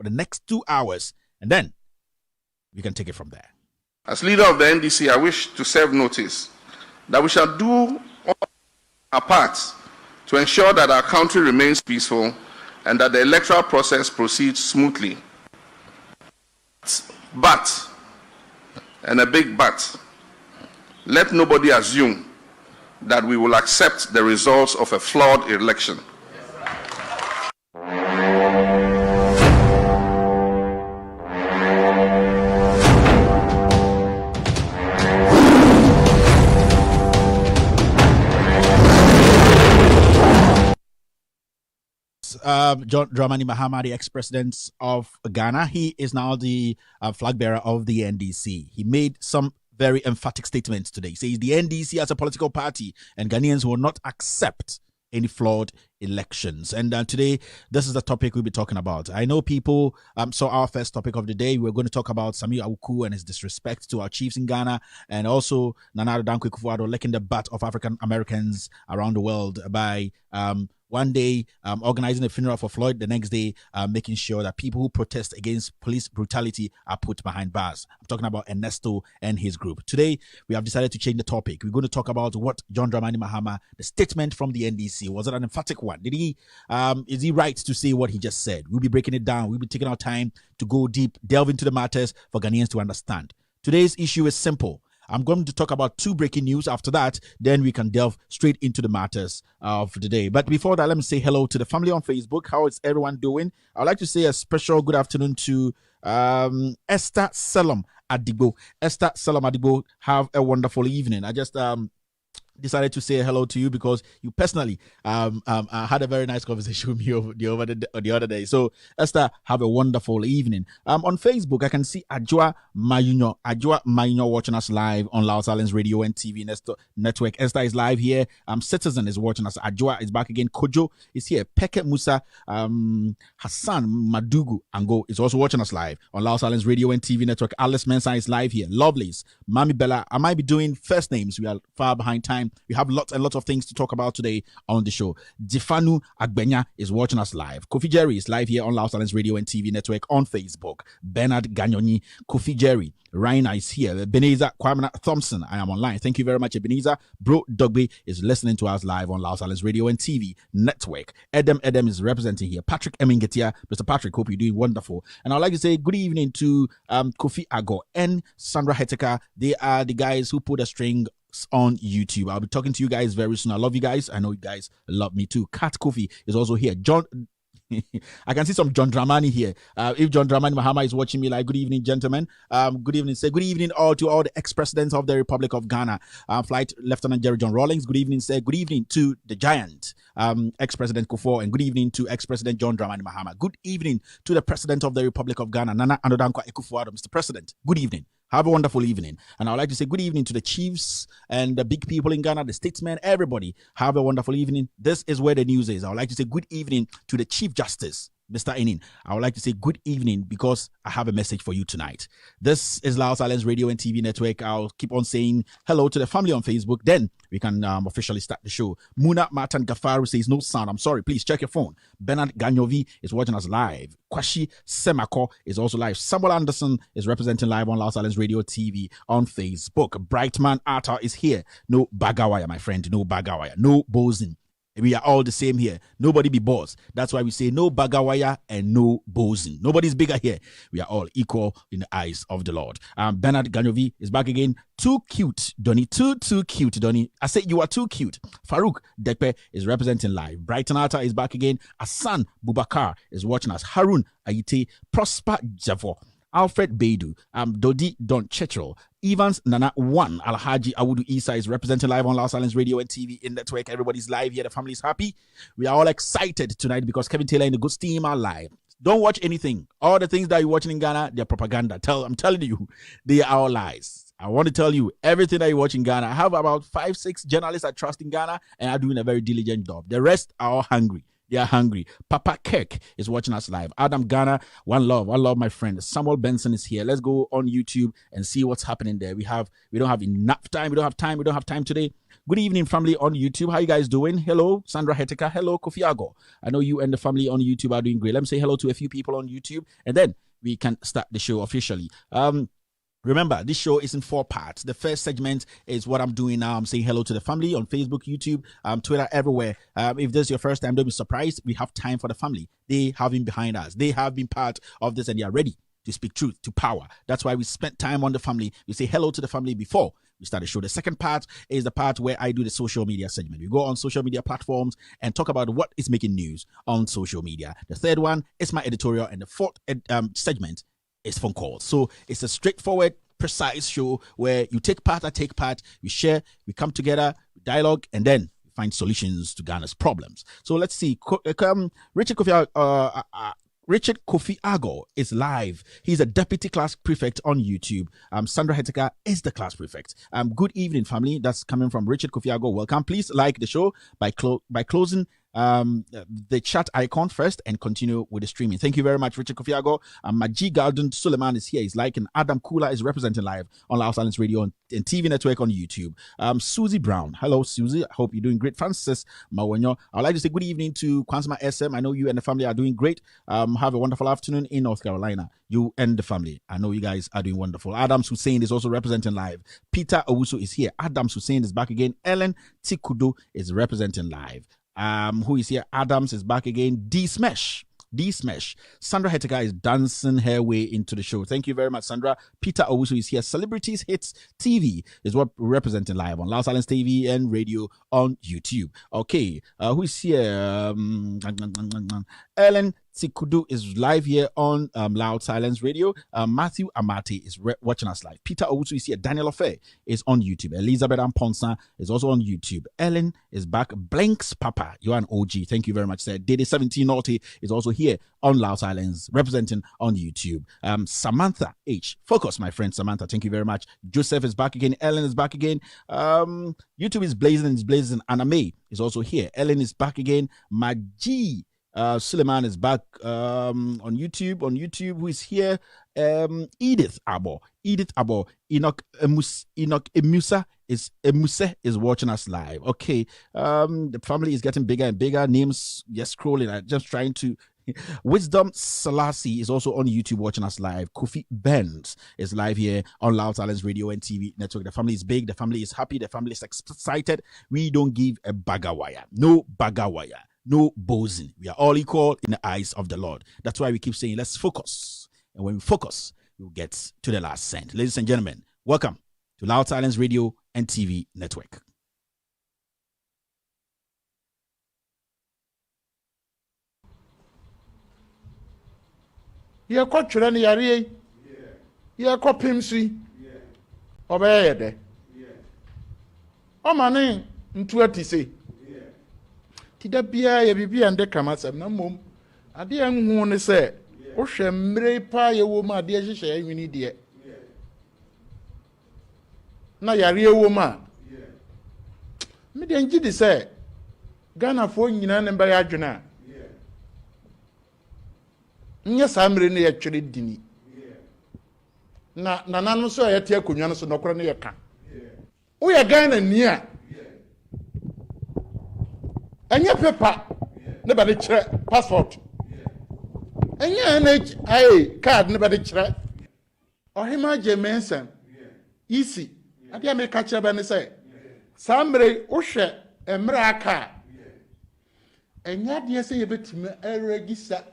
for the next 2 hours, and then we can take it from there. As leader of the NDC, I wish to serve notice that we shall do all our part to ensure that our country remains peaceful and that the electoral process proceeds smoothly. But, and a big but, let nobody assume that we will accept the results of a flawed election. John Dramani Mahama, the ex-president of Ghana, he is now the flag bearer of the NDC. He made some very emphatic statements today. He says the NDC as a political party and Ghanaians will not accept any flawed elections. And today, this is the topic we'll be talking about. I know people saw our first topic of the day. We're going to talk about Samir Awuku and his disrespect to our chiefs in Ghana, and also Nana Addo Dankwa Akufo-Addo licking the butt of African Americans around the world by one day organizing a funeral for Floyd, the next day making sure that people who protest against police brutality are put behind bars. I'm talking about Ernesto and his group. Today, we have decided to change the topic. We're going to talk about what John Dramani Mahama, the statement from the NDC, was it an emphatic one? Did he, is he right to say what he just said? We'll be breaking it down. We'll be taking our time to go deep, delve into the matters for Ghanaians to understand. Today's issue is simple. I'm going to talk about 2 breaking news. After that, then we can delve straight into the matters of the day. But before that, let me say hello to the family on Facebook. How is everyone doing? I'd like to say a special good afternoon to Esther Selam Adigbo. Esther Selam Adigbo, have a wonderful evening. I just decided to say hello to you because you personally had a very nice conversation with me the other day. So Esther, have a wonderful evening. On Facebook, I can see Ajwa Mayunyo watching us live on Loud Silence Radio and TV Network. Esther is live here. Citizen is watching us. Ajwa is back again. Kojo is here. Peke Musa, Hassan Madugu Ango is also watching us live on Loud Silence Radio and TV Network. Alice Mensah is live here. Lovelies, Mami Bella. I might be doing first names. We are far behind time. We have lots and lots of things to talk about today on the show. Jifanu Agbenya is watching us live. Kofi Jerry is live here on Loud Silence Radio and TV Network on Facebook. Bernard Ganyoni, Kofi Jerry. Raina is here. Ebenezer Kwamina Thompson, I am online. Thank you very much, Ebenezer. Bro Dogby is listening to us live on Loud Silence Radio and TV Network. Edem is representing here. Patrick Emingetia. Mr. Patrick, hope you're doing wonderful. And I'd like to say good evening to Kofi Ago and Sandra Heteka. They are the guys who put a string on YouTube. I'll be talking to you guys very soon. I love you guys. I know you guys love me too. Kat Kofi is also here. John, I can see some John Dramani here. If John Dramani Mahama is watching me, like, good evening, gentlemen. Good evening. Say good evening all to all the ex-presidents of the Republic of Ghana. Flight Lieutenant Jerry John Rawlings. Good evening. Say good evening to the giant, ex-president Kufuor, and good evening to ex-president John Dramani Mahama. Good evening to the president of the Republic of Ghana, Nana Addo Dankwa Akufo-Addo. Mr. President, good evening. Have a wonderful evening. And I would like to say good evening to the chiefs and the big people in Ghana, the statesmen, everybody. Have a wonderful evening. This is where the news is. I would like to say good evening to the Chief Justice, Mr. Enin. I would like to say good evening because I have a message for you tonight. This is Loud Silence Radio and TV Network. I'll keep on saying hello to the family on Facebook. Then we can officially start the show. Muna Matan Gafaru says no sound. I'm sorry. Please check your phone. Bernard Ganyovi is watching us live. Kwashi Semako is also live. Samuel Anderson is representing live on Loud Silence Radio TV on Facebook. Brightman Arta is here. No Bagawaya, my friend. No Bagawaya. No Bosin. We are all the same here. Nobody be boss. That's why we say no bagawaya and no bosin. Nobody's bigger here. We are all equal in the eyes of the Lord. Bernard Ganyovi is back again. Too cute, Donny. Too cute, Donny. I said you are too cute. Farouk Dekpe is representing live. Brighton Arta is back again. Asan Bubakar is watching us. Harun Ayite. Prosper Javo. Alfred Beidu, Dodi Don Chetrel, Evans Nana One, Alhaji Awudu Isa is representing live on Loud Silence Radio and TV in network. Everybody's live here. The family's happy. We are all excited tonight because Kevin Taylor and the Good Steam are live. Don't watch anything. All the things that you're watching in Ghana, they're propaganda. I'm telling you, they are all lies. I want to tell you, everything that you watch in Ghana, I have about 5-6 journalists I trust in Ghana and are doing a very diligent job. The rest are all hungry. They are hungry. Papa Kirk is watching us live. Adam Ghana, one love, my friend. Samuel Benson is here. Let's go on YouTube and see what's happening there. We don't have enough time. We don't have time today. Good evening, family on YouTube. How you guys doing? Hello, Sandra Hetika. Hello, Kofi Ago. I know you and the family on YouTube are doing great. Let me say hello to a few people on YouTube, and then we can start the show officially. Remember, this show is in 4 parts. The first segment is what I'm doing now. I'm saying hello to the family on Facebook, YouTube, Twitter, everywhere. If this is your first time, don't be surprised. We have time for the family. They have been behind us. They have been part of this, and they are ready to speak truth to power. That's why we spent time on the family. We say hello to the family before we start the show. The second part is the part where I do the social media segment. We go on social media platforms and talk about what is making news on social media. The third one is my editorial, and the fourth segment is phone calls. So it's a straightforward, precise show where you take part, I take part, we share, we come together, we dialogue, and then we find solutions to Ghana's problems. So let's see. Richard Kofi Ago is live. He's a deputy class prefect on YouTube. Sandra Hetika is the class prefect. Good evening, family. That's coming from Richard Kofi Ago. Welcome. Please like the show by closing the chat icon first and continue with the streaming. Thank you very much, Richard Kofiago. Maji Garden Suleiman is here. He's liking. Adam Kula is representing live on Loud Silence Radio and TV Network on YouTube. Susie Brown. Hello, Susie. I hope you're doing great. Francis Mawanyo. I would like to say good evening to Kwansma SM. I know you and the family are doing great. Have a wonderful afternoon in North Carolina. You and the family. I know you guys are doing wonderful. Adams Hussein is also representing live. Peter Owusu is here. Adams Hussein is back again. Ellen Tikudo is representing live. Who is here? Adams is back again. D Smash. Sandra Hetika is dancing her way into the show. Thank you very much, Sandra. Peter Owusu is here. Celebrities Hits TV is what we're representing live on Loud Silence TV and radio on YouTube. Okay, who is here? Ellen Tikudu is live here on Loud Silence Radio. Matthew Amati is watching us live. Peter Owusu is here. Daniel Ofe is on YouTube. Elizabeth Amponsa is also on YouTube. Ellen is back. Blanks Papa, you're an OG. Thank you very much, sir. Dede 17 Naughty is also here on Loud Silence, representing on YouTube. Samantha H. Focus, my friend Samantha. Thank you very much. Joseph is back again. Ellen is back again. YouTube is blazing. Anna May is also here. Ellen is back again. Maji Suleiman is back on YouTube. Who is here? Edith Abo. Enoch Emusa is watching us live. Okay. The family is getting bigger and bigger. Names just scrolling. I'm just trying to. Wisdom Selassie is also on YouTube watching us live. Kofi Benz is live here on Loud Silence Radio and TV Network. The family is big. The family is happy. The family is excited. We don't give a bagawaya. No bagawaya. No boasting. We are all equal in the eyes of the Lord. That's why we keep saying, let's focus. And when we focus, we'll get to the last cent. Ladies and gentlemen, welcome to Loud Silence Radio and TV Network. Ye ko twere ne yare ye ko pimsi obeye de o mane ntu atise ti da bia ye bibia nde kamasam na mom ade anhu ne se wo hwe mre pa ye wo ma ade hyehye anwini de na yare wo ma me de ngi di se Ghana fo nyina ne ba ya adwena nye samre ne ye twere dini na nanu so ye tie akonwa no so nokoro ne ye ka wo ye Ghana ni a enye paper ne ba de kire passport enye NHI card ne ba de kire ohima jemensan easy ade America kire ba ne say samre wo hwe emre aka enye de se ye betime register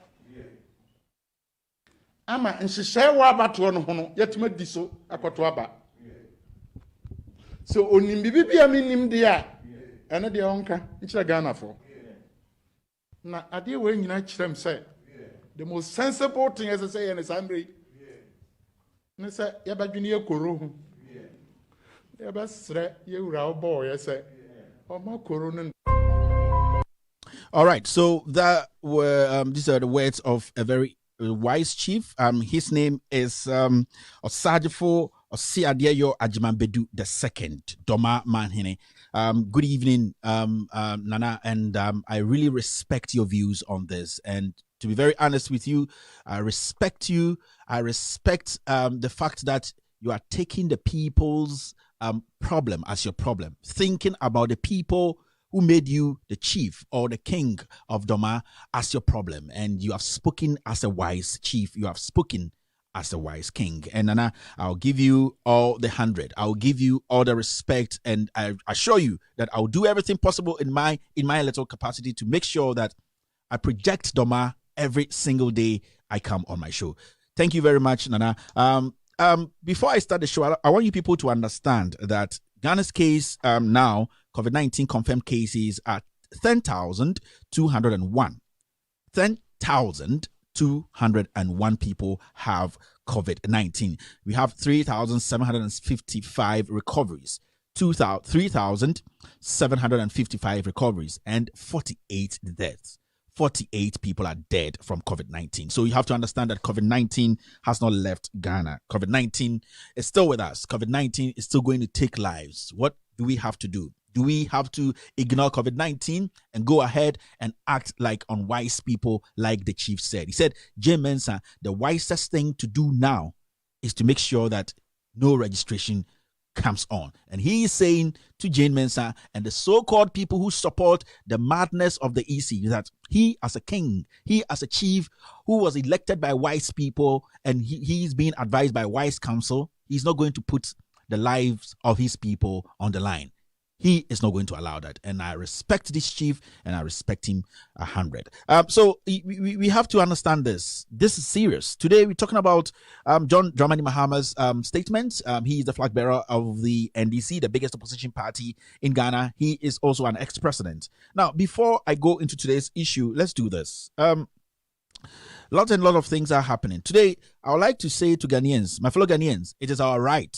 ama nhyehyɛ wa abato no ho no yɛtuma di so akoto aba so onim bibia minim de a ɛne de onka nkyerɛ Ghana fo na ade we nyina kyerɛm sɛ the most sensible thing is say in assembly ne sɛ yɛbadwene yɛkoro ho yɛbɛsrɛ yɛwura obo yɛsɛ ɔma koro no. All right, so that were these are the words of a very wise chief. His name is Osajifo Osiadeyo Ajimambedu II, Doma Manhene. Good evening, Nana, and I really respect your views on this. And to be very honest with you, I respect you. I respect the fact that you are taking the people's problem as your problem, thinking about the people who made you the chief or the king of Doma as your problem, and you have spoken as a wise chief, you have spoken as a wise king. And Nana, I'll give you all the 100. I'll give you all the respect, and I assure you that I'll do everything possible in my little capacity to make sure that I project Doma every single day I come on my show. Thank you very much, Nana. Before I start the show, I want you people to understand that Ghana's case now, COVID-19 confirmed cases are 10,201. 10,201 people have COVID-19. We have 3,755 recoveries, 3,755 recoveries, and 48 deaths. 48 people are dead from COVID-19. So you have to understand that COVID-19 has not left Ghana. COVID-19 is still with us. COVID-19 is still going to take lives. What do we have to do? Do we have to ignore COVID-19 and go ahead and act like unwise people, like the chief said? He said, Jay Mensah, the wisest thing to do now is to make sure that no registration comes on. And he is saying to Jane Mensah and the so-called people who support the madness of the EC that he as a king, he as a chief who was elected by wise people, and he's being advised by wise counsel, he's not going to put the lives of his people on the line. He is not going to allow that. And I respect this chief, and I respect him 100. So we have to understand this. This is serious. Today we're talking about John Dramani Mahama's statement. He is the flag bearer of the NDC, the biggest opposition party in Ghana. He is also an ex-president. Now, before I go into today's issue, let's do this. Lot of things are happening. Today, I would like to say to Ghanaians, my fellow Ghanaians, it is our right.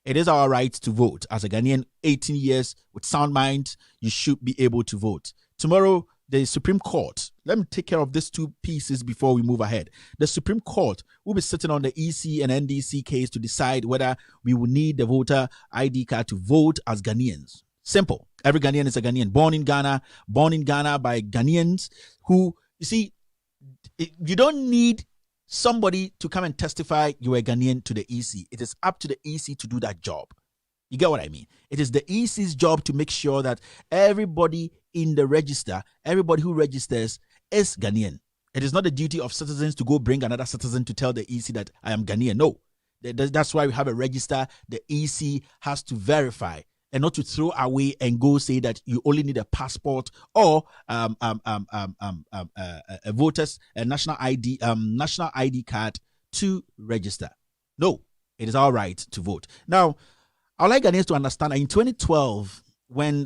It is our right to vote. As a Ghanaian, 18 years with sound mind, you should be able to vote. Tomorrow, the Supreme Court, let me take care of these two pieces before we move ahead. The Supreme Court will be sitting on the EC and NDC case to decide whether we will need the voter ID card to vote as Ghanaians. Simple. Every Ghanaian is a Ghanaian, born in Ghana by Ghanaians who, you see, you don't need somebody to come and testify you're a Ghanaian to the EC. It is up to the EC to do that job. You get what I mean? It is the EC's job to make sure that everybody in the register, everybody who registers is Ghanaian. It is not the duty of citizens to go bring another citizen to tell the EC that I am Ghanaian. No. That's why we have a register. The EC has to verify and not to throw away and go say that you only need a passport or a voter's national ID card to register. No, it is our right to vote. Now, I'd like Ghanaians to understand that in 2012, when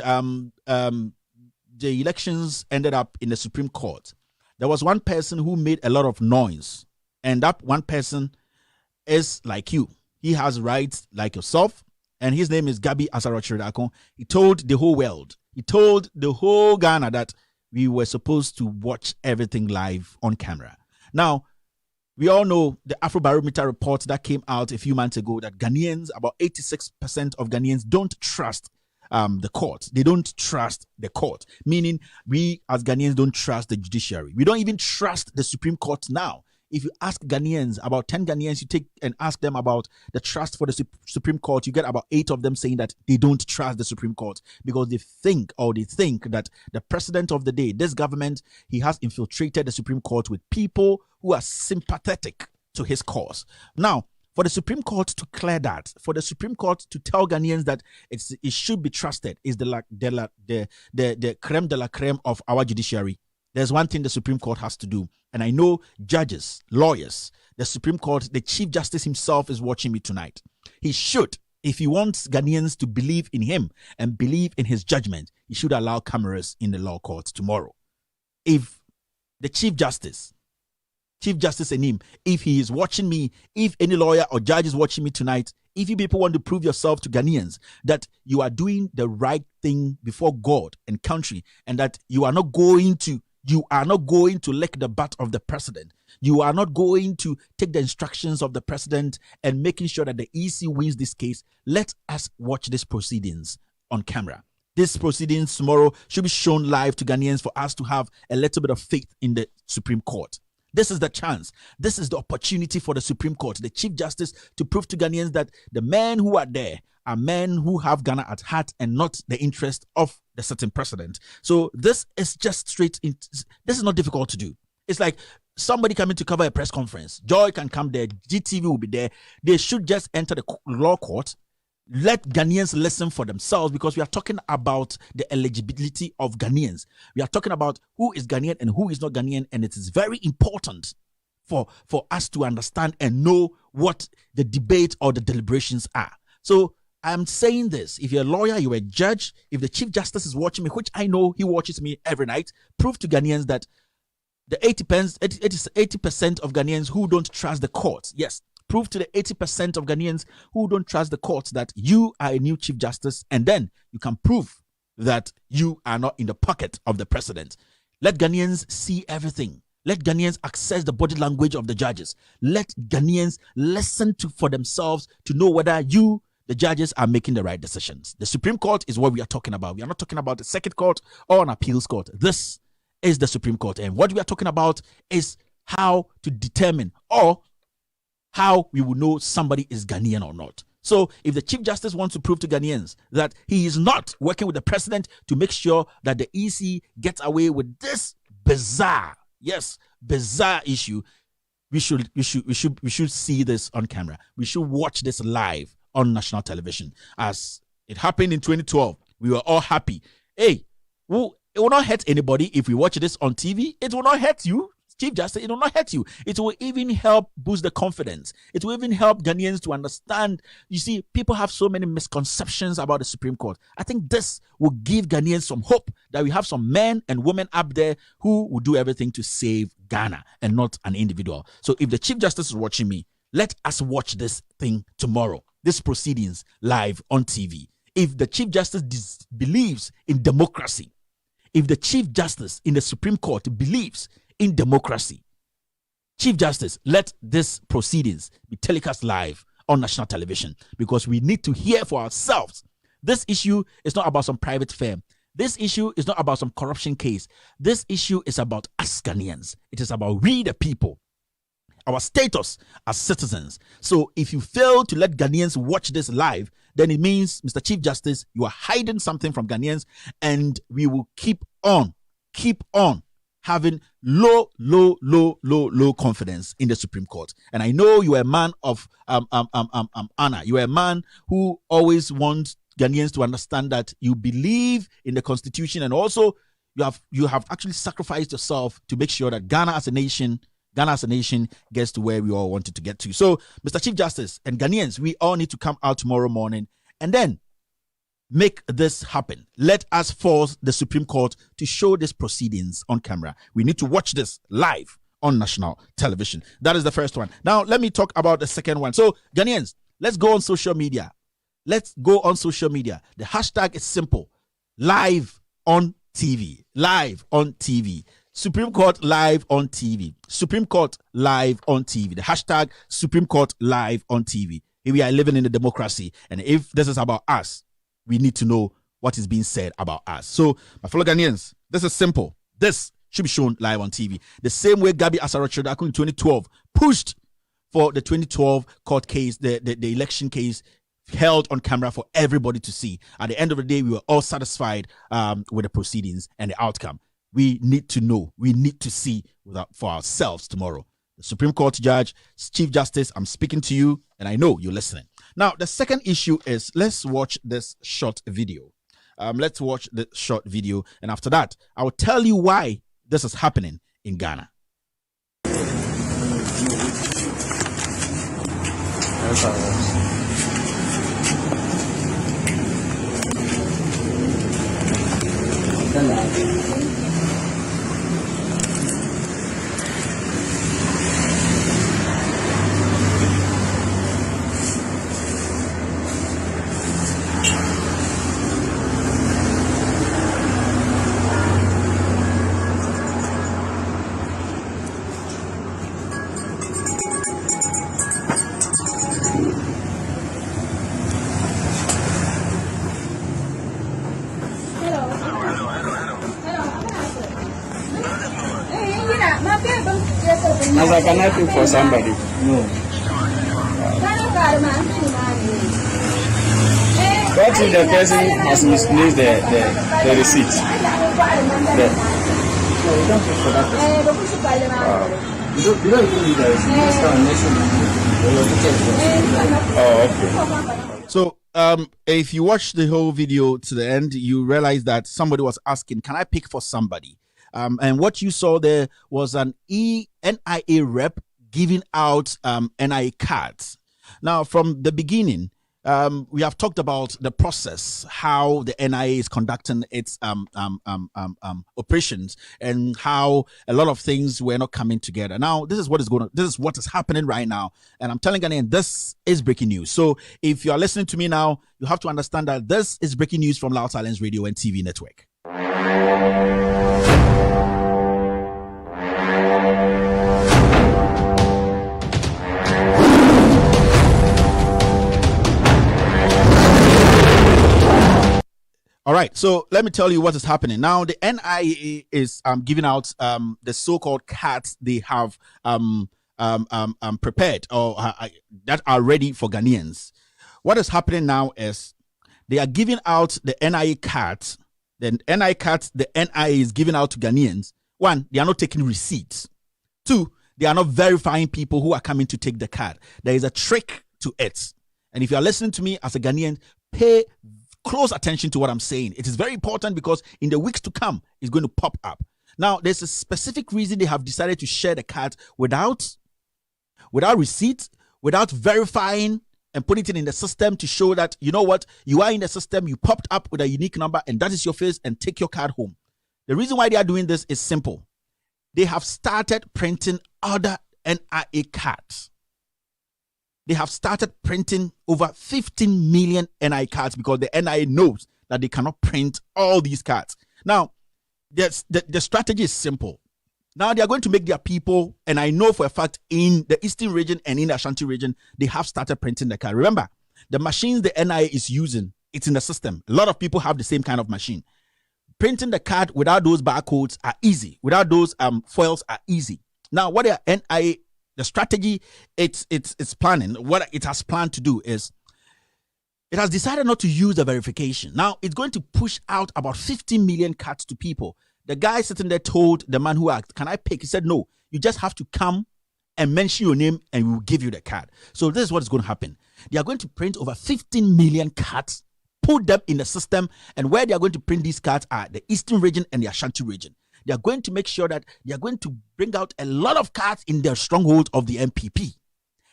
the elections ended up in the Supreme Court, there was one person who made a lot of noise, and that one person is like you. He has rights like yourself. And his name is Gabi Asaro-Chiridakon. He told the whole world, he told the whole Ghana that we were supposed to watch everything live on camera. Now, we all know the Afrobarometer report that came out a few months ago that Ghanaians, about 86% of Ghanaians don't trust the court. They don't trust the court, meaning we as Ghanaians don't trust the judiciary. We don't even trust the Supreme Court now. If you ask Ghanaians, about 10 Ghanaians, you take and ask them about the trust for the Supreme Court, you get about 8 of them saying that they don't trust the Supreme Court because they think that the president of the day, this government, he has infiltrated the Supreme Court with people who are sympathetic to his cause. Now, for the Supreme Court to clear that, for the Supreme Court to tell Ghanaians that it should be trusted, is the creme de la creme of our judiciary. There's one thing the Supreme Court has to do. And I know judges, lawyers, the Supreme Court, the Chief Justice himself is watching me tonight. He should, if he wants Ghanaians to believe in him and believe in his judgment, he should allow cameras in the law courts tomorrow. If the Chief Justice Enim, if he is watching me, if any lawyer or judge is watching me tonight, if you people want to prove yourself to Ghanaians that you are doing the right thing before God and country, and that you are not going to lick the butt of the president. You are not going to take the instructions of the president and making sure that the EC wins this case. Let us watch these proceedings on camera. These proceedings tomorrow should be shown live to Ghanaians for us to have a little bit of faith in the Supreme Court. This is the chance. This is the opportunity for the Supreme Court, the Chief Justice, to prove to Ghanaians that the men who are there are men who have Ghana at heart and not the interest of the certain president. So this is just straight in. This is not difficult to do. It's like somebody coming to cover a press conference. Joy can come there. GTV will be there. They should just enter the law court. Let Ghanaians listen for themselves, because we are talking about the eligibility of Ghanaians. We are talking about who is Ghanaian and who is not Ghanaian, and it is very important for us to understand and know what the debate or the deliberations are. So I'm saying this: if you're a lawyer, you're a judge, if the Chief Justice is watching me, which I know he watches me every night, prove to Ghanaians that the 80% of Ghanaians who don't trust the courts, yes, prove to the 80% of Ghanaians who don't trust the courts that you are a new Chief Justice, and then you can prove that you are not in the pocket of the president. Let Ghanaians see everything. Let Ghanaians access the body language of the judges. Let Ghanaians listen for themselves to know whether you, the judges, are making the right decisions. The Supreme Court is what we are talking about. We are not talking about the Circuit Court or an appeals court. This is the Supreme Court. And what we are talking about is how to determine, or how we will know somebody is Ghanaian or not. So if the Chief Justice wants to prove to Ghanaians that he is not working with the president to make sure that the EC gets away with this bizarre issue, we should see this on camera. We should watch this live on national television. As it happened in 2012, we were all happy. Hey, well, it will not hurt anybody if we watch this on TV. It will not hurt you, Chief Justice. It will not hurt you. It will even help boost the confidence. It will even help Ghanaians to understand. You see, people have so many misconceptions about the Supreme Court. I think this will give Ghanaians some hope that we have some men and women up there who will do everything to save Ghana and not an individual. So if the Chief Justice is watching me, let us watch this thing tomorrow, this proceedings live on TV. If the Chief Justice believes in democracy, if the Chief Justice in the Supreme Court believes in democracy, Chief Justice, let this proceedings be telecast live on national television, because we need to hear for ourselves. This issue is not about some private firm. This issue is not about some corruption case. This issue is about us Ghanaians. It is about we the people, our status as citizens. So if you fail to let Ghanaians watch this live, then it means, Mr. Chief Justice, you are hiding something from Ghanaians, and we will keep on having low confidence in the Supreme Court. And I know you are a man of honor. You are a man who always wants Ghanaians to understand that you believe in the Constitution, and also you have actually sacrificed yourself to make sure that Ghana as a nation gets to where we all wanted to get to. So, Mr. Chief Justice and Ghanaians, we all need to come out tomorrow morning and then make this happen. Let us force the Supreme Court to show these proceedings on camera. We need to watch this live on national television. That is the first one. Now, let me talk about the second one. So, Ghanaians, let's go on social media. Let's go on social media. The hashtag is simple: live on TV. Live on TV. Supreme Court live on TV. Supreme Court live on TV. The hashtag Supreme Court live on TV. Here we are living in a democracy. And if this is about us, we need to know what is being said about us. So, my fellow Ghanaians, this is simple. This should be shown live on TV. The same way Gabi Asaro-Kyerematen in 2012 pushed for the 2012 court case, the election case, held on camera for everybody to see. At the end of the day, we were all satisfied with the proceedings and the outcome. We need to know. We need to see for ourselves tomorrow. The Supreme Court Judge, Chief Justice, I'm speaking to you, and I know you're listening. Now, the second issue is, let's watch this short video. Let's watch the short video, and after that, I will tell you why this is happening in Ghana. As I cannot do for somebody. No. What if the person has misplaced the receipt? You don't even need the receipt. Oh, okay. So, if you watch the whole video to the end, you realize that somebody was asking, "Can I pick for somebody?" And what you saw there was an NIA rep giving out NIA cards. Now, from the beginning, we have talked about the process, how the NIA is conducting its operations, and how a lot of things were not coming together. Now, this is what is happening right now, and I'm telling Ghanaians, this is breaking news. So, if you are listening to me now, you have to understand that this is breaking news from Loud Silence Radio and TV Network. All right, so let me tell you what is happening now. The NIA is giving out the so-called cards they have prepared or that are ready for Ghanaians. What is happening now is they are giving out the NIA cards. The NIA cards the NIA is giving out to Ghanaians. One, they are not taking receipts. Two, they are not verifying people who are coming to take the card. There is a trick to it. And if you are listening to me as a Ghanaian, pay close attention to what I'm saying. It is very important because in the weeks to come, it's going to pop up. Now, there's a specific reason they have decided to share the card without receipts, without verifying and putting it in the system to show that, you know what, you are in the system, you popped up with a unique number and that is your face, and take your card home. The reason why they are doing this is simple. They have started printing other NIA cards. They have started printing over 15 million NIA cards because the NIA knows that they cannot print all these cards. Now, the strategy is simple. Now, they are going to make their people, and I know for a fact in the Eastern region and in the Ashanti region, they have started printing the card. Remember, the machines the NIA is using, it's in the system. A lot of people have the same kind of machine. Printing the card without those barcodes are easy. Without those foils are easy. Now, what the NIA, the strategy it's planning, what it has planned to do is it has decided not to use the verification. Now, it's going to push out about 15 million cards to people. The guy sitting there told the man who asked, "Can I pick?" He said, "No, you just have to come and mention your name and we will give you the card." So this is what is going to happen. They are going to print over 15 million cards, put them in the system, and where they are going to print these cards are the Eastern region and the Ashanti region. They are going to make sure that they are going to bring out a lot of cards in their stronghold of the MPP.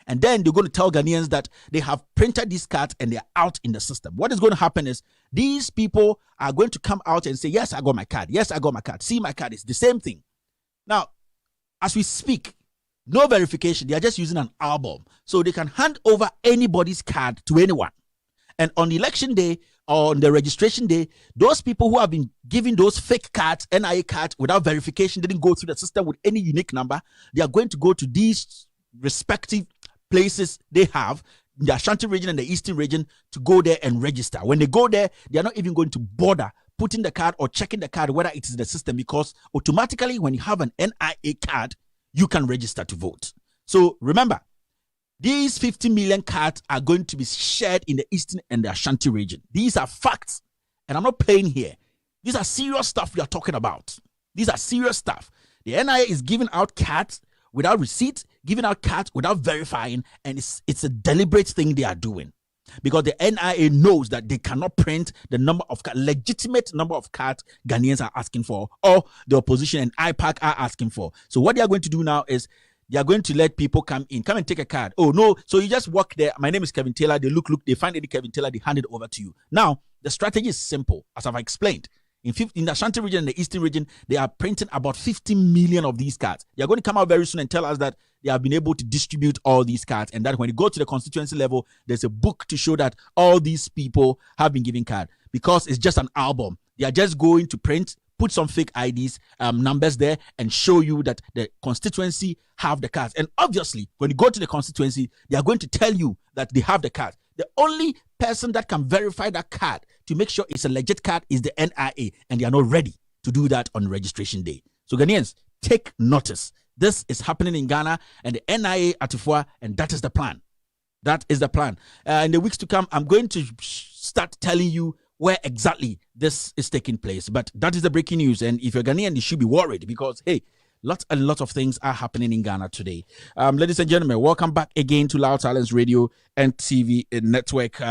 And then they're going to tell Ghanaians that they have printed these cards and they're out in the system. What is going to happen is these people are going to come out and say, "Yes, I got my card. Yes, I got my card. See my card." It's the same thing. Now, as we speak, no verification. They are just using an album. So they can hand over anybody's card to anyone. And on election day or on the registration day, those people who have been giving those fake cards, NIA cards, without verification, didn't go through the system with any unique number, they are going to go to these respective places they have, the Ashanti region and the Eastern region, to go there and register. When they go there, they are not even going to bother putting the card or checking the card whether it is in the system, because automatically when you have an NIA card, you can register to vote. So remember, these 50 million cards are going to be shared in the Eastern and the Ashanti region. These are facts, and I'm not playing here. These are serious stuff we are talking about. These are serious stuff. The NIA is giving out cards without receipts, giving out cards without verifying, and it's a deliberate thing they are doing, because the NIA knows that they cannot print the number of legitimate number of cards Ghanaians are asking for, or the opposition and IPAC are asking for. So what they are going to do now is they are going to let people come and take a card. Oh no, so you just walk there. My name is Kevin Taylor. They look, they find any Kevin Taylor, they hand it over to you. Now, the strategy is simple, as I've explained. In the Ashanti region and the Eastern region, they are printing about 15 million of these cards. They are going to come out very soon and tell us that they have been able to distribute all these cards, and that when you go to the constituency level, there's a book to show that all these people have been given cards, because it's just an album. They are just going to print, put some fake IDs, numbers there, and show you that the constituency have the cards. And obviously, when you go to the constituency, they are going to tell you that they have the cards. The only person that can verify that card to make sure it's a legit card is the NIA, and they are not ready to do that on registration day. So Ghanaians, take notice. This is happening in Ghana, and the NIA at Ifua, and that is the plan. That is the plan. In the weeks to come, I'm going to start telling you where exactly this is taking place. But that is the breaking news. And if you're Ghanaian, you should be worried because, hey, lots and lots of things are happening in Ghana today. Ladies and gentlemen, welcome back again to Loud Silence Radio and TV Network.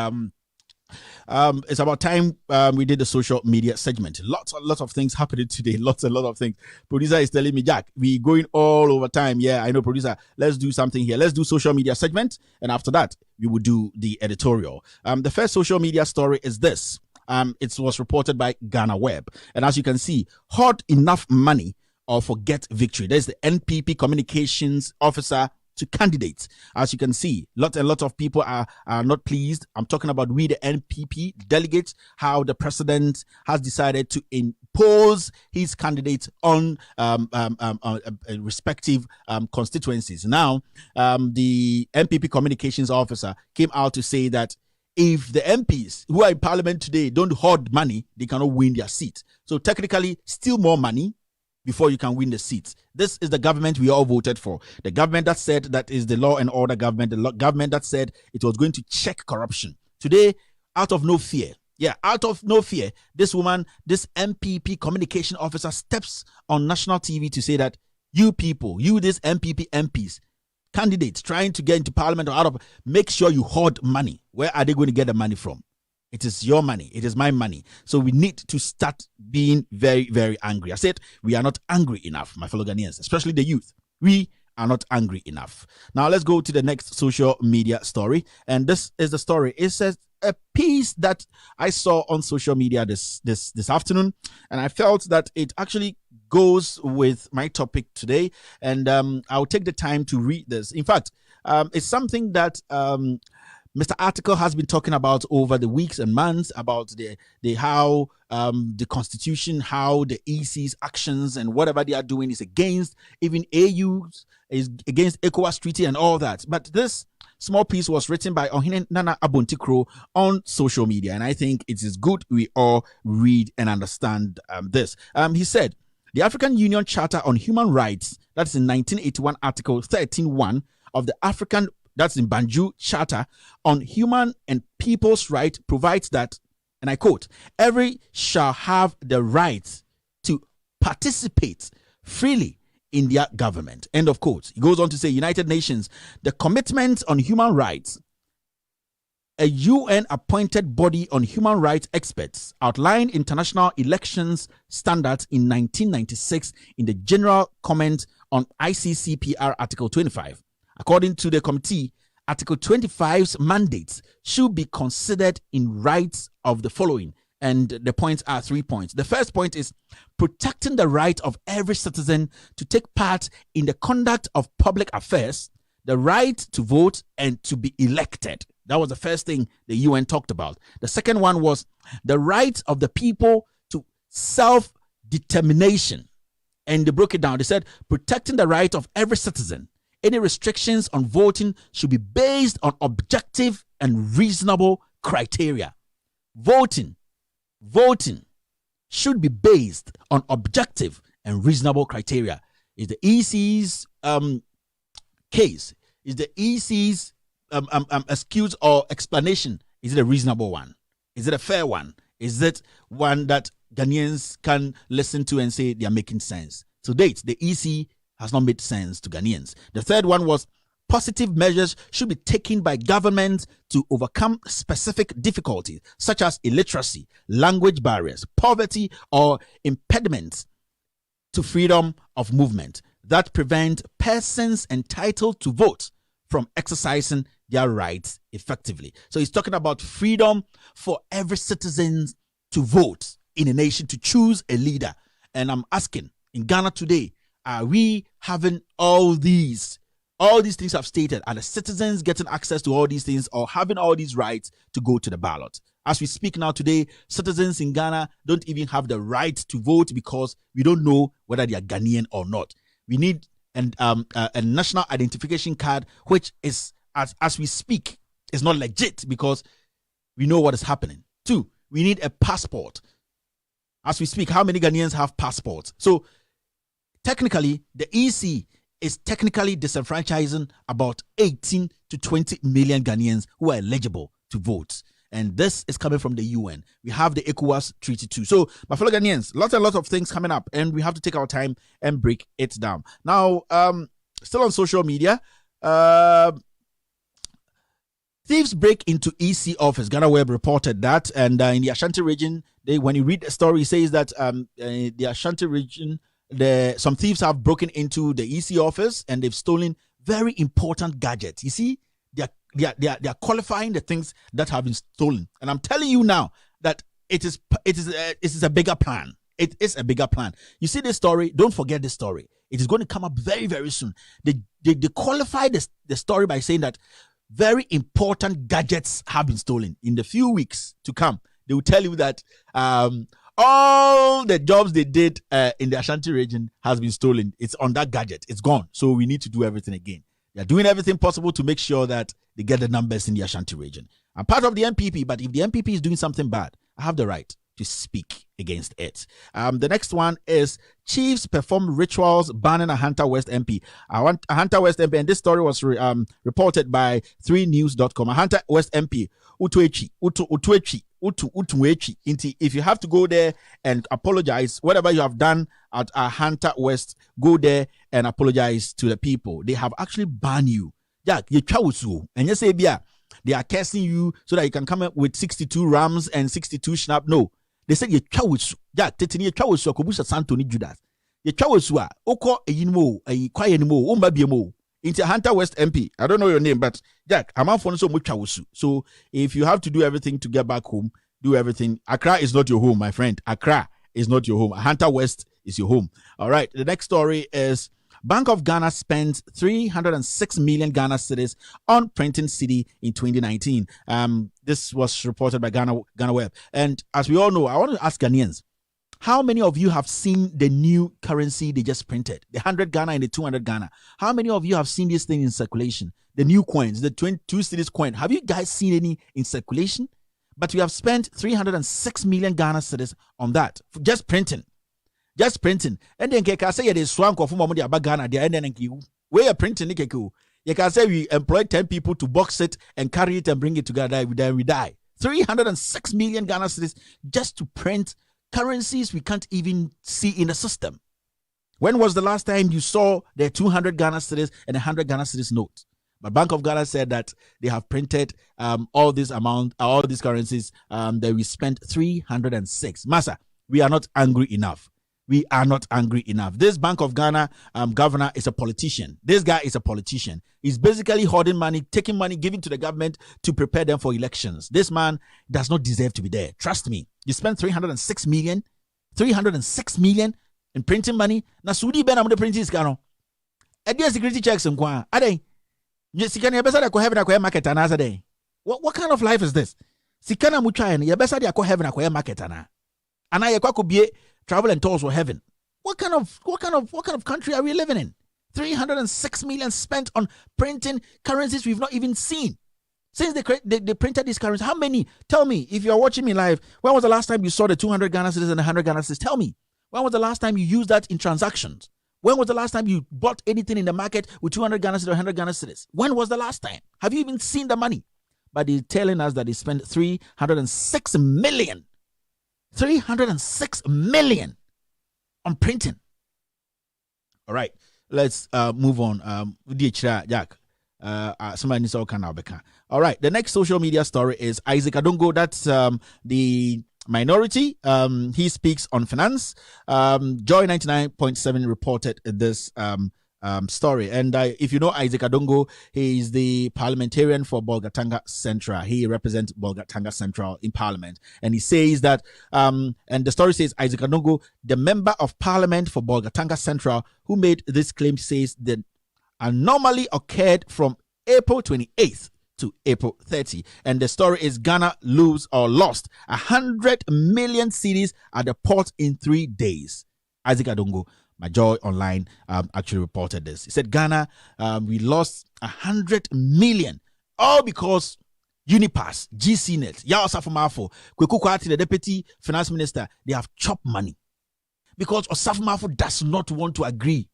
It's about time we did the social media segment. Lots of things happening today. Lots and lots of things. Producer is telling me, Jack, we going all over time. Yeah, I know, producer. Let's do something here. Let's do social media segment, and after that, we will do the editorial. The first social media story is this. It was reported by Ghana Web, and as you can see, hoard enough money or forget victory. There's the NPP communications officer to candidates. As you can see, lots and lots of people are not pleased. I'm talking about we, the NPP delegates, how the president has decided to impose his candidates on respective constituencies. Now, the NPP communications officer came out to say that if the MPs who are in parliament today don't hoard money, they cannot win their seat. So technically, steal more money before you can win the seats. This is the government we all voted for. The government that said that is the law and order government. The government that said it was going to check corruption. Today, out of no fear, this woman, this MPP communication officer steps on national TV to say that you people, you this MPP MPs, candidates trying to get into parliament or out of, make sure you hoard money. Where are they going to get the money from? It is your money. It is my money. So we need to start being very, very angry. I said we are not angry enough, my fellow Ghanaians, especially the youth. We are not angry enough. Now let's go to the next social media story. And this is the story. It says a piece that I saw on social media this afternoon, and I felt that it actually goes with my topic today. And I'll take the time to read this. In fact, it's something that Mr. Article has been talking about over the weeks and months about how the Constitution, how the EC's actions and whatever they are doing is against even AU's, is against ECOWAS Treaty and all that. But this small piece was written by Ohene Nana Abontikro on social media, and I think it is good we all read and understand this. He said, the African Union Charter on Human Rights, that's in 1981 Article 13.1 of the African, that's in Banjul Charter on Human and People's Rights, provides that, and I quote, every shall have the right to participate freely in their government. End of quote. He goes on to say, United Nations, the Commitment on Human Rights, a UN-appointed body on human rights experts, outlined international elections standards in 1996 in the General Comment on ICCPR Article 25. According to the committee, Article 25's mandates should be considered in rights of the following. And the points are 3 points. The first point is protecting the right of every citizen to take part in the conduct of public affairs, the right to vote and to be elected. That was the first thing the UN talked about. The second one was the right of the people to self-determination. And they broke it down. They said protecting the right of every citizen. Any restrictions on voting should be based on objective and reasonable criteria. Voting should be based on objective and reasonable criteria. Is the EC's case, is the EC's excuse or explanation, is it a reasonable one? Is it a fair one? Is it one that Ghanaians can listen to and say they are making sense? To date, the EC has not made sense to Ghanaians. The third one was positive measures should be taken by government to overcome specific difficulties such as illiteracy, language barriers, poverty, or impediments to freedom of movement that prevent persons entitled to vote from exercising their rights effectively. So he's talking about freedom for every citizen to vote in a nation, to choose a leader. And I'm asking, in Ghana today, are we having all these things I've stated? Are the citizens getting access to all these things or having all these rights to go to the ballot? As we speak now today, citizens in Ghana don't even have the right to vote because we don't know whether they are Ghanaian or not. We need a national identification card, which is, as we speak, is not legit because we know what is happening. 2, we need a passport. As we speak, how many Ghanaians have passports? So technically, the EC is technically disenfranchising about 18 to 20 million Ghanaians who are eligible to vote. And this is coming from the UN. We have the ECOWAS Treaty too. So, my fellow Ghanaians, lots and lots of things coming up, and we have to take our time and break it down. Now, still on social media, thieves break into EC office. Ghana Web reported that, and in the Ashanti region, when you read the story, it says that the Ashanti region, some thieves have broken into the EC office and they've stolen very important gadgets. You see, they are qualifying the things that have been stolen, and I'm telling you now that it is a bigger plan. It is a bigger plan. You see this story? Don't forget this story. It is going to come up very, very soon. They qualify the story by saying that very important gadgets have been stolen. In the few weeks to come, they will tell you that all the jobs they did in the Ashanti region has been stolen. It's on that gadget. It's gone. So we need to do everything again. They're doing everything possible to make sure that they get the numbers in the Ashanti region. I'm part of the MPP, but if the MPP is doing something bad, I have the right to speak against it. The next one is chiefs perform rituals banning a Hunter West MP. A Hunter West MP, and this story was reported by 3news.com. A Hunter West MP, Utuechi. If you have to go there and apologize, whatever you have done at a Hunter West, go there and apologize to the people. They have actually banned you. Yeah, and you say, they are cursing you so that you can come up with 62 rams and 62 schnapp. No. They said you chawusu. Yeah, tetini you chawusu akubusa santo ni Judas. You chawusu oko eyinmo kwaye nimo umba biemo. Into Hunter West MP. I don't know your name, but Jack, I'm out for so much chawusu. So if you have to do everything to get back home, do everything. Accra is not your home, my friend. Accra is not your home. Hunter West is your home. All right. The next story is Bank of Ghana spends 306 million Ghana cedis on printing cedi in 2019. This was reported by Ghana Web. And as we all know, I want to ask Ghanaians, how many of you have seen the new currency they just printed? The 100 Ghana and the 200 Ghana. How many of you have seen this thing in circulation? The new coins, the 22 cedis coin. Have you guys seen any in circulation? But we have spent 306 million Ghana cedis on that, for just printing. Just printing. And then I say it is swank of Mummy Abagana, the end we are printing Nikeku. You can say we employ 10 people to box it and carry it and bring it together, then we die. 306 million Ghana cedis just to print currencies we can't even see in the system. When was the last time you saw the 200 Ghana cedis and 100 Ghana cedis notes? But Bank of Ghana said that they have printed all these currencies that we spent 306. Massa, we are not angry enough. We are not angry enough. This Bank of Ghana governor is a politician. This guy is a politician. He's basically hoarding money, taking money, giving to the government to prepare them for elections. This man does not deserve to be there. Trust me. You spent 306 million in printing money. Na Sudi Ben am the printing is cano. Edi security checks in kwa. Ade. Sikana yabesa ko heaven akwa market ana ade. What kind of life is this? Sikana mucha ya yabesa de akwa heaven akwa market ana. Ana yakwa ko bie travel and tours for heaven. What kind of country are we living in? 306 million spent on printing currencies we've not even seen. Since they printed these currencies, how many? Tell me, if you're watching me live, when was the last time you saw the 200 Ghana cedis and the 100 Ghana cedis? Tell me. When was the last time you used that in transactions? When was the last time you bought anything in the market with 200 Ghana cedis or 100 Ghana cedis? When was the last time? Have you even seen the money? But they're telling us that they spent 306 million. 306 million on printing. All right, let's move on. Jack. Somebody needs to now. All right, the next social media story is Isaac Adongo. That's the minority. He speaks on finance. Joy 99.7 reported this story. And if you know Isaac Adongo, he is the parliamentarian for Bolgatanga Central. He represents Bolgatanga Central in Parliament. And he says that, and the story says Isaac Adongo, the member of Parliament for Bolgatanga Central, who made this claim, says that anomaly occurred from April 28th to April 30. And the story is Ghana lost 100 million cedis at the port in 3 days. Isaac Adongo, Majoy Online actually reported this. He said, Ghana, we lost 100 million, all because Unipass, GCNet, Yao Safumafo, Kwekukwati, the deputy finance minister, they have chopped money. Because Osafumafo does not want to agree.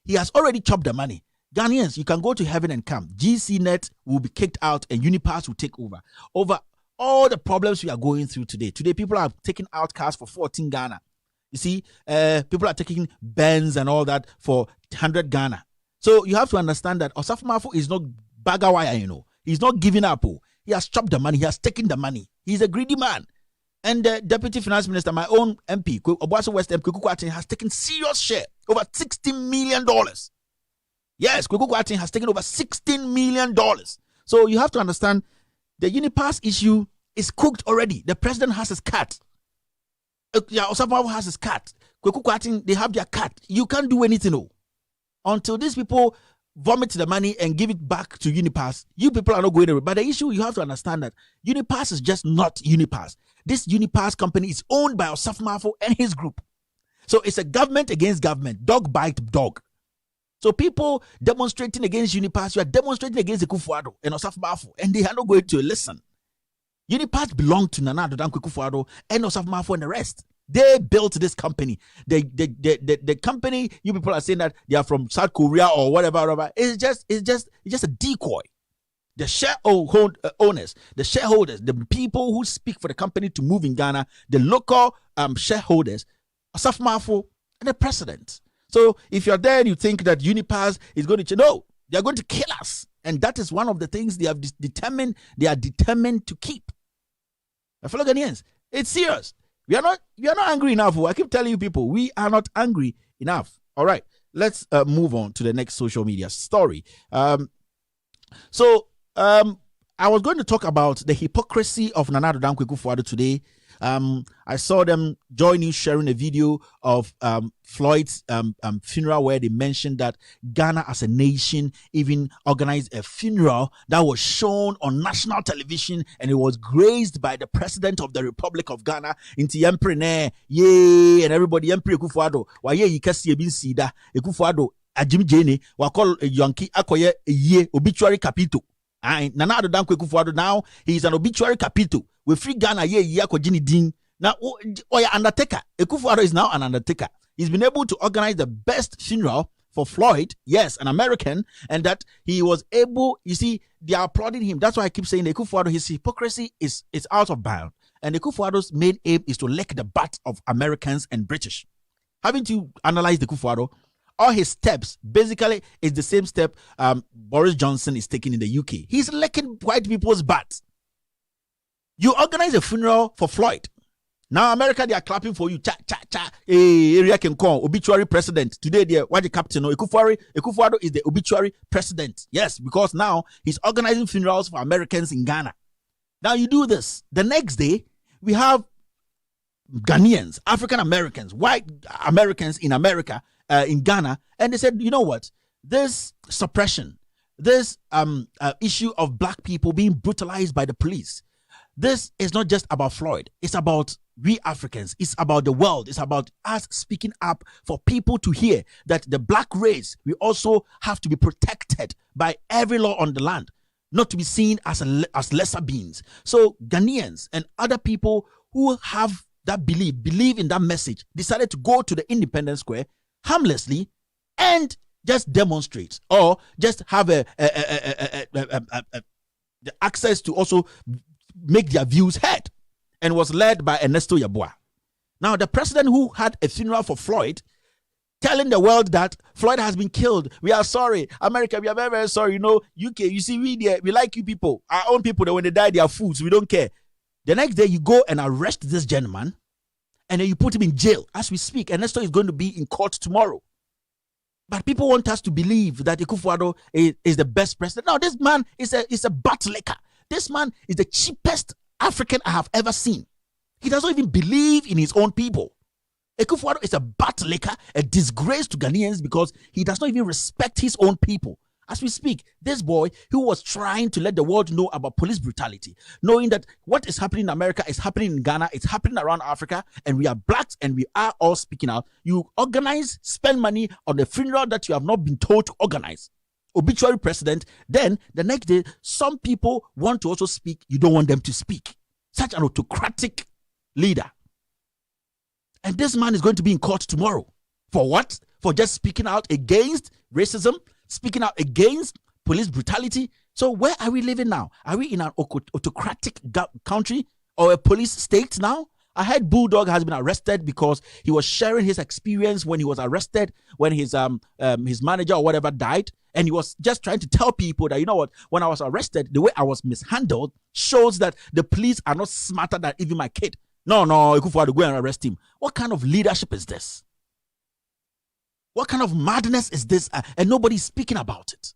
He has already chopped the money. Ghanaians, you can go to heaven and come. GCNet will be kicked out and Unipass will take over. Over all the problems we are going through today. Today, people are taking out cars for 14 Ghana. You see, people are taking Benz and all that for 100 Ghana. So you have to understand that Osafo Maafo is not bagawaya, you know. He's not giving up. He has chopped the money. He has taken the money. He's a greedy man. And the Deputy Finance Minister, my own MP, Obuasi West MP, Kweku Kwarteng, has taken serious share, over $16 million. Yes, Kweku Kwarteng has taken over $16 million. So you have to understand the Unipass issue is cooked already. The president has his cut. Osafo Maafo has his cut. Kweku Kwarteng, they have their cut. You can't do anything, no. Until these people vomit the money and give it back to Unipass, you people are not going anywhere. But the issue, you have to understand that Unipass is just not Unipass. This Unipass company is owned by Osafo Maafo and his group. So it's a government against government, dog bite dog. So people demonstrating against Unipass, you are demonstrating against Akufo-Addo and Osafo Maafo, and they are not going to listen. Unipass belonged to Nana Addo Dankwa Akufo-Addo and Osafo Maafo and the rest. They built this company. The company, you people are saying that they are from South Korea or whatever. It's just a decoy. The owners, the shareholders, the people who speak for the company to move in Ghana, the local shareholders, Osafo Maafo and the president. So if you're there and you think that Unipass is going to, no, they are going to kill us. And that is one of the things they are determined to keep. My fellow Ghanaians, it's serious. We are not angry enough. I keep telling you people, we are not angry enough. All right, let's move on to the next social media story. I was going to talk about the hypocrisy of Nana Addo Dankwa Akufo-Addo today. I saw them joining, sharing a video of Floyd's funeral, where they mentioned that Ghana as a nation even organized a funeral that was shown on national television, and it was graced by the president of the Republic of Ghana. Inti Emprene, yay, and everybody Emprene Akufo-Addo. Why ye kasi ebin sida Akufo-Addo ajim jene wa call Yankee akoye ye obituary capito. Nana Addo Dankwa Akufo-Addo, now he is an obituary capito. We free Ghana ye ko jini ding. Now undertaker. Akufo-Addo is now an undertaker. He's been able to organize the best funeral for Floyd, yes, an American, and that he was able, you see, they are applauding him. That's why I keep saying Akufo-Addo, his hypocrisy is out of bounds. And Akufo-Addo's main aim is to lick the butt of Americans and British. Having to analyze Akufo-Addo, all his steps basically is the same step Boris Johnson is taking in the UK. He's licking white people's butts. You organize a funeral for Floyd. Now America, they are clapping for you. Cha cha cha. Area can call obituary president. Today, they what the captain? Akufo-Addo is the obituary president. Yes, because now he's organizing funerals for Americans in Ghana. Now you do this. The next day, we have Ghanaians, African Americans, white Americans in America, in Ghana, and they said, you know what? This suppression, this issue of black people being brutalized by the police, this is not just about Floyd. It's about we Africans. It's about the world. It's about us speaking up for people to hear that the black race, we also have to be protected by every law on the land, not to be seen as lesser beings. So Ghanaians and other people who have that believe in that message, decided to go to the Independence Square harmlessly and just demonstrate, or just have the access to also make their views heard, and was led by Ernesto Yeboah. Now, the president who had a funeral for Floyd, telling the world that Floyd has been killed. We are sorry. America, we are very, very sorry. You know, UK, you see, we like you people. Our own people, that when they die, they are fools. We don't care. The next day, you go and arrest this gentleman, and then you put him in jail as we speak. Ernesto is going to be in court tomorrow. But people want us to believe that Akufo-Addo is the best president. No, this man is a butt licker. This man is the cheapest African I have ever seen. He doesn't even believe in his own people. Akufo-Addo is a butt licker, a disgrace to Ghanaians, because he does not even respect his own people. As we speak, this boy who was trying to let the world know about police brutality, knowing that what is happening in America is happening in Ghana, it's happening around Africa, and we are blacks and we are all speaking out. You organize, spend money on a funeral that you have not been told to organize. Obituary president. Then the next day, some people want to also speak. You don't want them to speak. Such an autocratic leader. And this man is going to be in court tomorrow. For what? For just speaking out against racism, speaking out against police brutality, So where are we living now? Are we in an autocratic country or a police state now? I heard Bulldog has been arrested because he was sharing his experience when he was arrested, when his manager or whatever died. And he was just trying to tell people that, you know what, when I was arrested, the way I was mishandled shows that the police are not smarter than even my kid. No, Ekufuado to go and arrest him. What kind of leadership is this? What kind of madness is this? And nobody's speaking about it.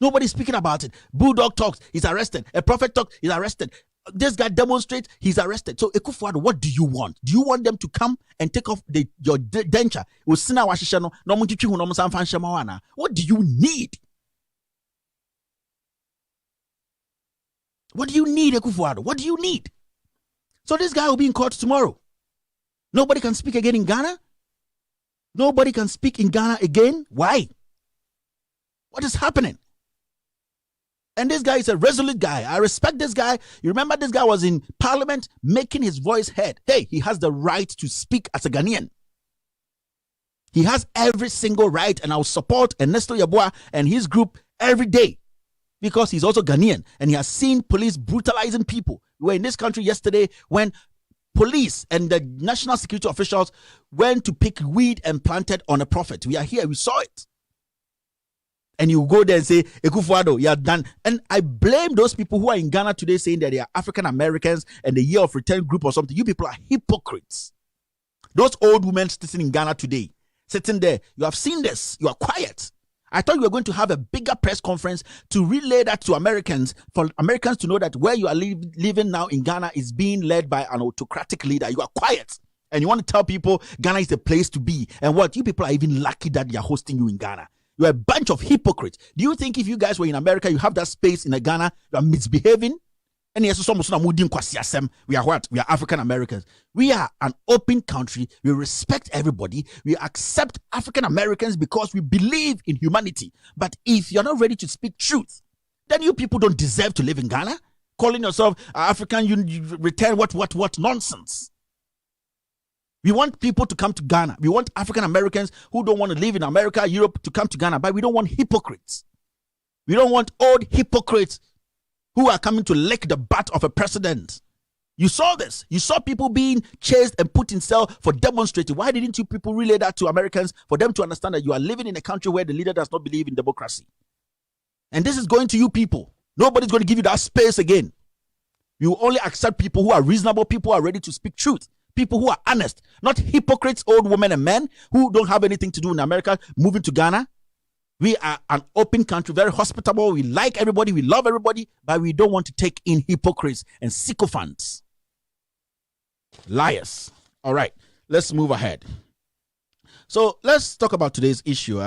Nobody's speaking about it. Bulldog talks, he's arrested. A prophet talks, he's arrested. This guy demonstrates, he's arrested. So Ekufuado, what do you want? Do you want them to come and take off your denture? What do you need? What do you need, Ekufuado? What do you need? So this guy will be in court tomorrow. Nobody can speak again in Ghana. Nobody can speak in Ghana again. Why? What is happening? And this guy is a resolute guy. I respect this guy. You remember this guy was in parliament making his voice heard. Hey, he has the right to speak as a Ghanaian. He has every single right, and I'll support Ernesto Yeboah and his group every day because he's also Ghanaian and he has seen police brutalizing people. We were in this country yesterday when police and the national security officials went to pick weed and planted on a prophet. We are here. We saw it. And you go there and say, Ekufuado, you are done. And I blame those people who are in Ghana today saying that they are African Americans and the Year of Return group or something. You people are hypocrites. Those old women sitting in Ghana today, sitting there, you have seen this. You are quiet. I thought you were going to have a bigger press conference to relay that to Americans, for Americans to know that where you are living now in Ghana is being led by an autocratic leader. You are quiet. And you want to tell people Ghana is the place to be. And what? You people are even lucky that they are hosting you in Ghana. You're a bunch of hypocrites. Do you think if you guys were in America, you have that space in Ghana, you are misbehaving? And yes, we are what? We are African Americans. We are an open country. We respect everybody. We accept African Americans because we believe in humanity. But if you're not ready to speak truth, then you people don't deserve to live in Ghana. Calling yourself African, you return what nonsense. We want people to come to Ghana. We want African Americans who don't want to live in America, Europe to come to Ghana, but we don't want hypocrites. We don't want old hypocrites who are coming to lick the butt of a president. You saw this. You saw people being chased and put in cell for demonstrating. Why didn't you people relay that to Americans for them to understand that you are living in a country where the leader does not believe in democracy? And this is going to you people. Nobody's going to give you that space again. You only accept people who are reasonable, people who are ready to speak truth. People who are honest, not hypocrites, old women and men who don't have anything to do in America, moving to Ghana. We are an open country, very hospitable. We like everybody, we love everybody, but we don't want to take in hypocrites and sycophants. Liars. All right, let's move ahead. So let's talk about today's issue.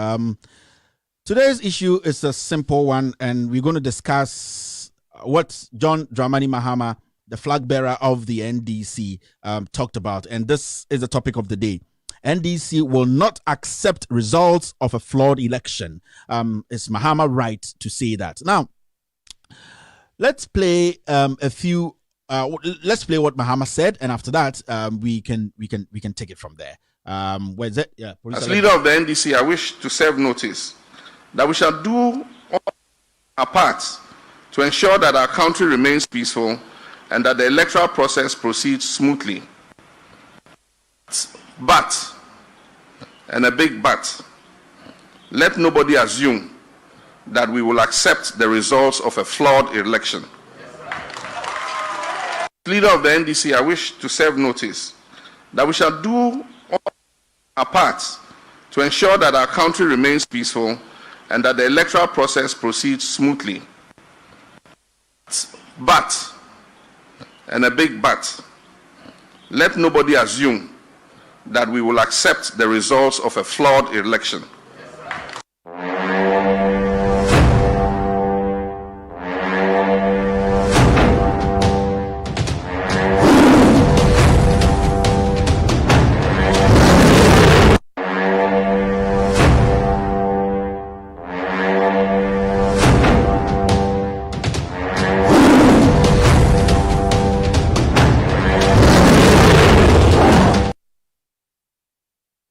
Today's issue is a simple one, and we're going to discuss what John Dramani Mahama, the flag bearer of the NDC, talked about. And this is the topic of the day. NDC will not accept results of a flawed election. Is Mahama right to say that? Now, let's play let's play what Mahama said, and after that, we can take it from there. Where is it? Yeah. As leader of the NDC, I wish to serve notice that we shall do our part to ensure that our country remains peaceful and that the electoral process proceeds smoothly. But, and a big but, let nobody assume that we will accept the results of a flawed election. Leader of the NDC, I wish to serve notice that we shall do our part to ensure that our country remains peaceful and that the electoral process proceeds smoothly. But, and a big but, let nobody assume that we will accept the results of a flawed election.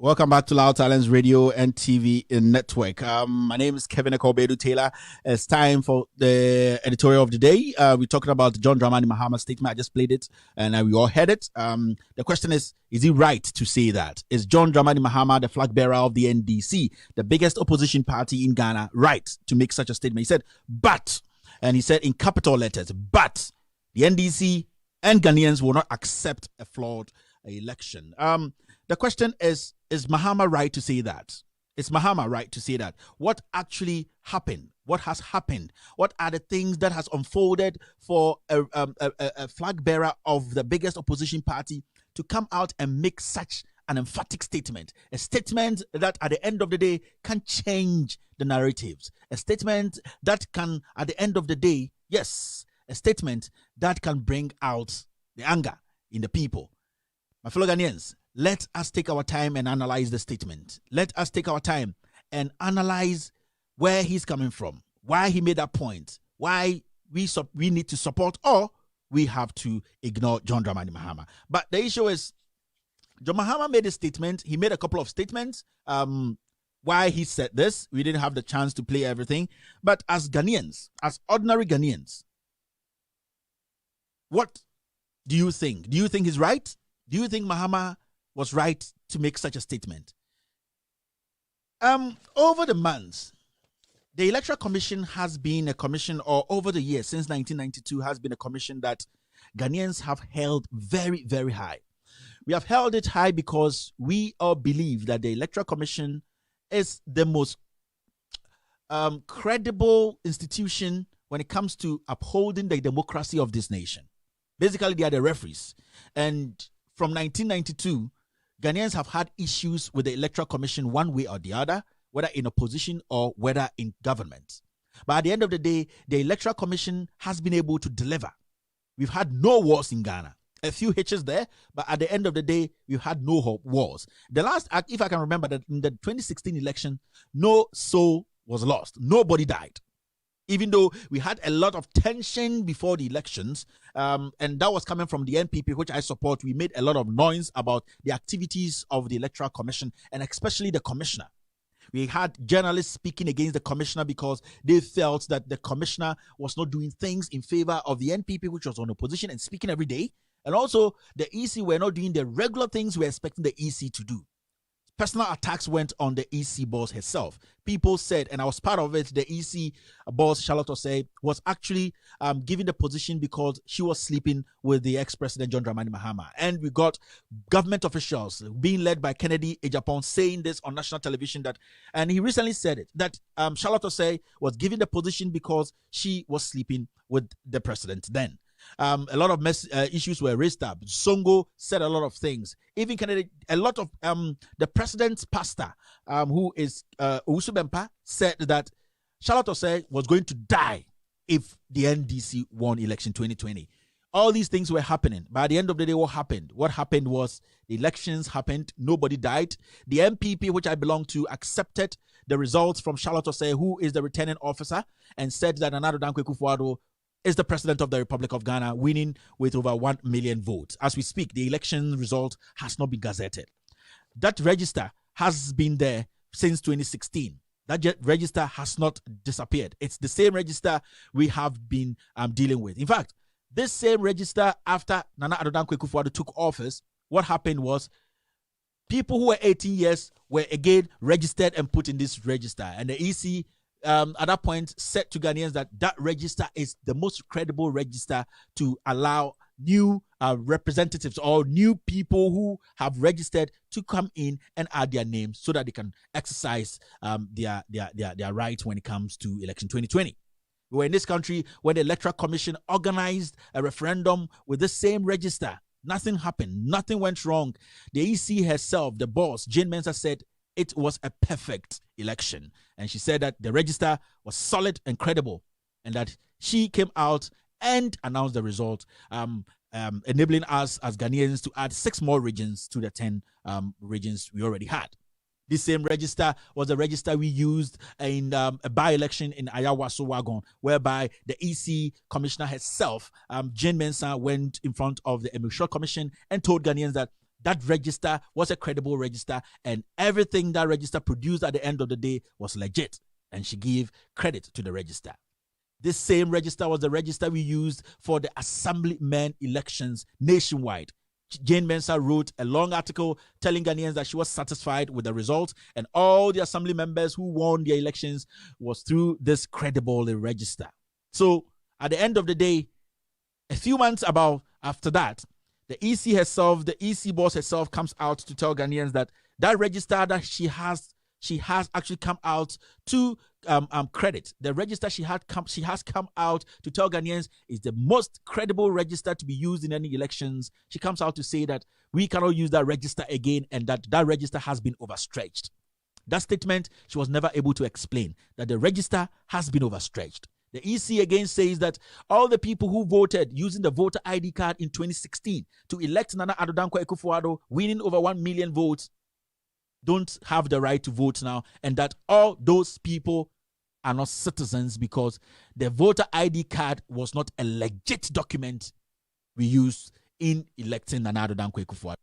Welcome back to Loud Talents Radio and TV Network. My name is Kevin Ekobedu Taylor. It's time for the editorial of the day. We're talking about John Dramani Mahama's statement. I just played it and we all heard it. The question is he right to say that? Is John Dramani Mahama, the flag bearer of the NDC, the biggest opposition party in Ghana, right to make such a statement? He said, but, and he said in capital letters, but the NDC and Ghanaians will not accept a flawed election. The question is Mahama right to say that? Is Mahama right to say that? What actually happened? What has happened? What are the things that has unfolded for a flag bearer of the biggest opposition party to come out and make such an emphatic statement? A statement that at the end of the day can change the narratives. A statement that can, at the end of the day, yes, a statement that can bring out the anger in the people. My fellow Ghanaians, let us take our time and analyze the statement. Let us take our time and analyze where he's coming from, why he made that point, why we need to support or we have to ignore John Dramani Mahama. But the issue is, John Mahama made a statement. He made a couple of statements. Why he said this, we didn't have the chance to play everything. But as Ghanaians, as ordinary Ghanaians, what do you think? Do you think he's right? Do you think Mahama was right to make such a statement? Over the months, the Electoral Commission has been a commission, or over the years, since 1992, has been a commission that Ghanaians have held very, very high. We have held it high because we all believe that the Electoral Commission is the most credible institution when it comes to upholding the democracy of this nation. Basically, they are the referees. And from 1992, Ghanaians have had issues with the Electoral Commission one way or the other, whether in opposition or whether in government. But at the end of the day, the Electoral Commission has been able to deliver. We've had no wars in Ghana. A few hitches there, but at the end of the day, we've had no wars. The last act, if I can remember, that in the 2016 election, no soul was lost. Nobody died. Even though we had a lot of tension before the elections, and that was coming from the NPP, which I support. We made a lot of noise about the activities of the Electoral Commission, and especially the commissioner. We had journalists speaking against the commissioner because they felt that the commissioner was not doing things in favor of the NPP, which was on opposition and speaking every day. And also, the EC were not doing the regular things we're expecting the EC to do. Personal attacks went on the EC boss herself. People said, and I was part of it, the EC boss, Charlotte Osei, was actually given the position because she was sleeping with the ex-president John Dramani Mahama. And we got government officials being led by Kennedy Ejapon saying this on national television, that, and he recently said it, that Charlotte Osei was given the position because she was sleeping with the president then. A lot of issues were raised up. Songo said a lot of things. Even Kennedy, a lot of the president's pastor, who is Owusu Bempah, said that Charlotte Osei was going to die if the NDC won election 2020. All these things were happening. But at the end of the day, what happened? What happened was the elections happened. Nobody died. The MPP, which I belong to, accepted the results from Charlotte Osei, who is the returning officer, and said that Nana Addo Dankwa Akufo-Addo is the president of the Republic of Ghana, winning with over 1 million votes. As we speak, the election result has not been gazetted. That register has been there since 2016. That register has not disappeared. It's the same register we have been dealing with. In fact, this same register, after Nana Addo Dankwa Akufo-Addo took office, what happened was people who were 18 years were again registered and put in this register. And the EC at that point said to Ghanaians that that register is the most credible register to allow new representatives or new people who have registered to come in and add their names so that they can exercise their rights when it comes to election 2020. We were in this country when the Electoral Commission organized a referendum with the same register. Nothing happened. Nothing went wrong. The EC herself, the boss, Jane Mensah, said it was a perfect election. And she said that the register was solid and credible, and that she came out and announced the result, enabling us as Ghanaians to add 6 more regions to the 10 regions we already had. This same register was the register we used in a by-election in Ayawaso Wagon, whereby the EC commissioner herself, Jane Mensah, went in front of the Electoral Commission and told Ghanaians that that register was a credible register, and everything that register produced at the end of the day was legit. And she gave credit to the register. This same register was the register we used for the assemblyman elections nationwide. Jane Mensah wrote a long article telling Ghanaians that she was satisfied with the result, and all the assembly members who won their elections was through this credible register. So at the end of the day, a few months after that, the EC herself, the EC boss herself, comes out to tell Ghanaians that that register that she has actually come out to credit. The register she has come out to tell Ghanaians is the most credible register to be used in any elections. She comes out to say that we cannot use that register again, and that register has been overstretched. That statement she was never able to explain, that the register has been overstretched. The EC again says that all the people who voted using the voter ID card in 2016 to elect Nana Addo Dankwa Akufo-Addo, winning over 1 million votes, don't have the right to vote now, and that all those people are not citizens because the voter ID card was not a legit document we used in electing Nana Addo Dankwa Akufo-Addo.